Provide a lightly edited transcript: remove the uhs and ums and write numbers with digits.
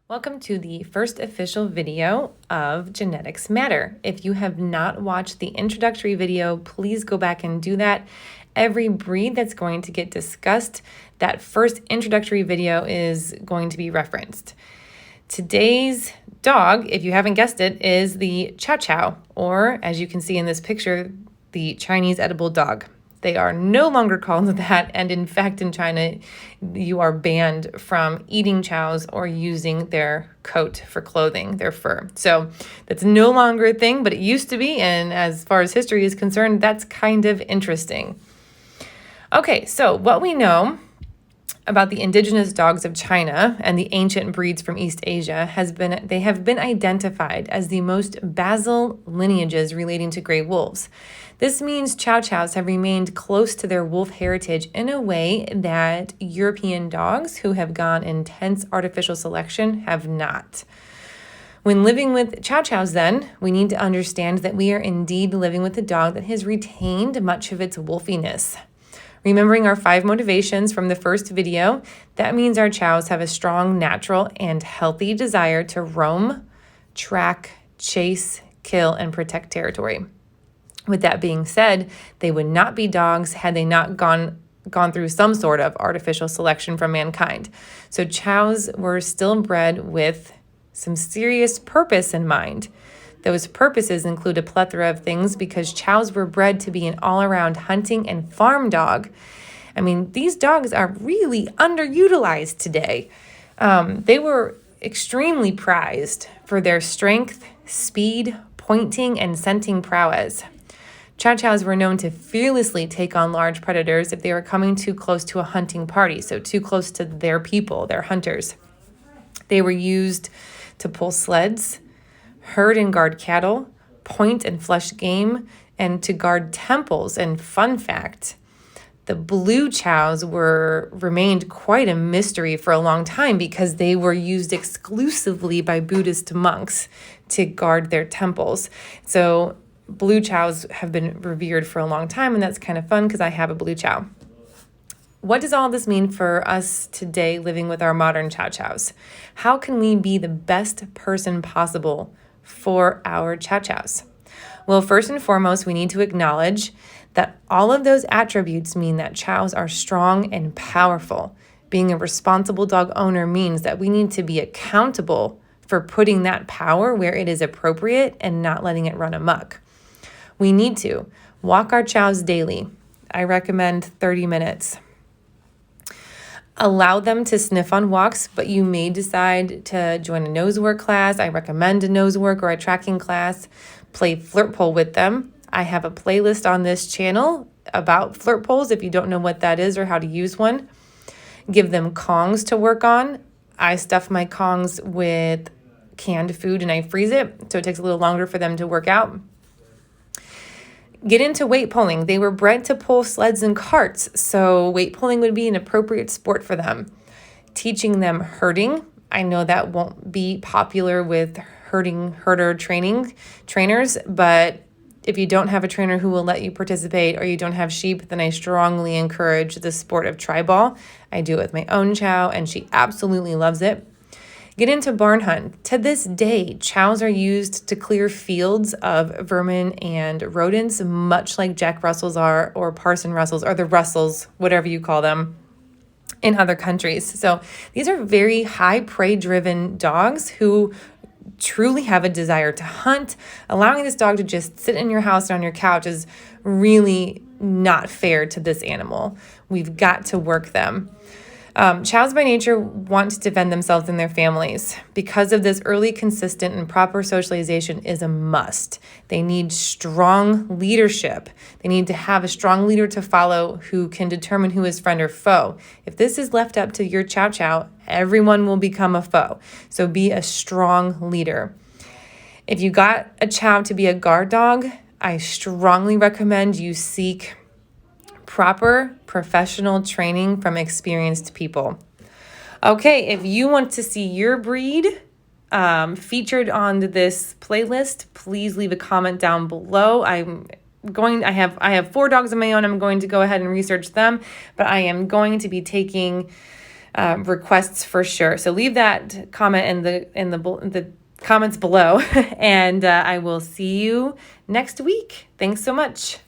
Welcome to the first official video of Genetics Matter. If you have not watched the introductory video, please go back and do that. Every breed that's going to get discussed, that first introductory video is going to be referenced. Today's dog, if you haven't guessed it, is the Chow Chow, or as you can see in this picture, the Chinese edible dog. They are no longer called that, and in fact, in China, you are banned from eating chows or using their coat for clothing, their fur. So that's no longer a thing, but it used to be, and as far as history is concerned, that's kind of interesting. Okay, so what we know about the indigenous dogs of China and the ancient breeds from East Asia they have been identified as the most basal lineages relating to gray wolves. This means Chow Chows have remained close to their wolf heritage in a way that European dogs who have gone intense artificial selection have not. When living with Chow Chows, then, we need to understand that we are indeed living with a dog that has retained much of its wolfiness. Remembering our 5 motivations from the first video, that means our chows have a strong, natural, and healthy desire to roam, track, chase, kill, and protect territory. With that being said, they would not be dogs had they not gone through some sort of artificial selection from mankind. So chows were still bred with some serious purpose in mind. Those purposes include a plethora of things because chows were bred to be an all-around hunting and farm dog. I mean, these dogs are really underutilized today. They were extremely prized for their strength, speed, pointing, and scenting prowess. Chow Chows were known to fearlessly take on large predators if they were coming too close to a hunting party, so too close to their people, their hunters. They were used to pull sleds, herd and guard cattle, point and flush game, and to guard temples. And fun fact, the blue chows remained quite a mystery for a long time because they were used exclusively by Buddhist monks to guard their temples. So blue chows have been revered for a long time, and that's kind of fun because I have a blue chow. What does all this mean for us today living with our modern Chow Chows? How can we be the best person possible for our Chow Chows? Well, first and foremost, we need to acknowledge that all of those attributes mean that chows are strong and powerful. Being a responsible dog owner means that we need to be accountable for putting that power where it is appropriate and not letting it run amok. We need to walk our chows daily. I recommend 30 minutes. Allow them to sniff on walks, but you may decide to join a nose work class. I recommend a nose work or a tracking class. Play flirt pole with them. I have a playlist on this channel about flirt poles if you don't know what that is or how to use one. Give them Kongs to work on. I stuff my Kongs with canned food and I freeze it, so it takes a little longer for them to work out. Get into weight pulling. They were bred to pull sleds and carts, so weight pulling would be an appropriate sport for them. Teaching them herding. I know that won't be popular with herder trainers, but if you don't have a trainer who will let you participate or you don't have sheep, then I strongly encourage the sport of tri-ball. I do it with my own chow, and she absolutely loves it. Get into barn hunt. To this day, chows are used to clear fields of vermin and rodents, much like Jack Russells are, or Parson Russells, or the Russells, whatever you call them, in other countries. So these are very high prey-driven dogs who truly have a desire to hunt. Allowing this dog to just sit in your house or on your couch is really not fair to this animal. We've got to work them. Chows by nature want to defend themselves and their families. Because of this, early, consistent, and proper socialization is a must. They need strong leadership. They need to have a strong leader to follow who can determine who is friend or foe. If this is left up to your Chow Chow, everyone will become a foe. So be a strong leader. If you got a Chow to be a guard dog, I strongly recommend you seek proper professional training from experienced people. Okay, if you want to see your breed featured on this playlist, please leave a comment down below. I have 4 dogs of my own. I'm going to go ahead and research them, but I am going to be taking requests for sure. So leave that comment in the comments below, and I will see you next week. Thanks so much.